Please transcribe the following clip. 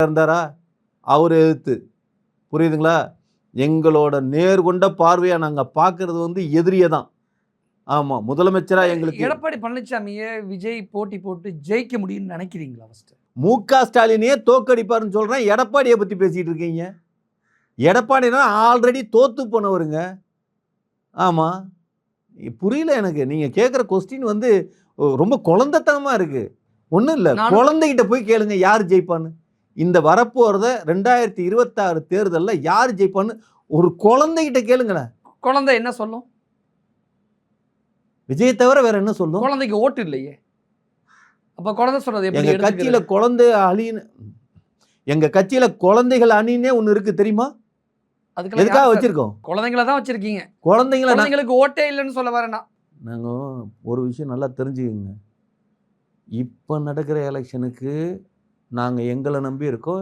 இருந்தாரா? அவர் எதிர்த்து. புரியுதுங்களா? எங்களோட நேர்கொண்ட பார்வையா நாங்க பார்க்கிறது வந்து எதிரிய தான். ஆமா. முதலமைச்சரா எங்களுக்கு எடப்பாடி பழனிசாமியை விஜய் போட்டி போட்டு ஜெயிக்க முடியும்னு நினைக்கிறீங்களா? ஃபர்ஸ்ட் மு.க. ஸ்டாலினே தோக்கடிப்பாருன்னு சொல்றேன். எடப்பாடியை பத்தி பேசிட்டு இருக்கீங்க. எடப்பாடினா ஆல்ரெடி தோத்து போனவருங்க. ஆமா. புரியல எனக்கு. நீங்க கேட்கிற கொஸ்டின் வந்து ரொம்ப குழந்தைத்தனமா இருக்கு. ஒண்ணும் இல்ல. குழந்தைகிட்ட போய் கேளுங்க யார் ஜெயிப்பான்னு. இந்த வரப்போறத 2026 தேர்தல்ல யார் ஜெயிப்பான்னு ஒரு குழந்தைகிட்ட கேளுங்களேன். குழந்தை என்ன சொல்லும்? விஜய் தவிர வேற என்ன சொல்லும்? குழந்தைக்கு ஓட்டு இல்லையே. அப்ப குழந்தை சொல்றது எப்படி? எங்க கட்சியில குழந்தை அணின்னு எங்க கட்சியில குழந்தைகள் அணின்னே ஒண்ணு இருக்கு தெரியுமா? எதுக்காக வச்சிருக்கோம்? குழந்தைகளை தான் வச்சிருக்கீங்க. குழந்தைங்களுக்கு ஓட்டே இல்லைன்னு சொல்ல வரேனா? நாங்க ஒரு விஷயம் நல்லா தெரிஞ்சுக்கங்க. இப்ப நடக்கிற எலெக்ஷனுக்கு நாங்க எங்களை நம்பி இருக்கோம்.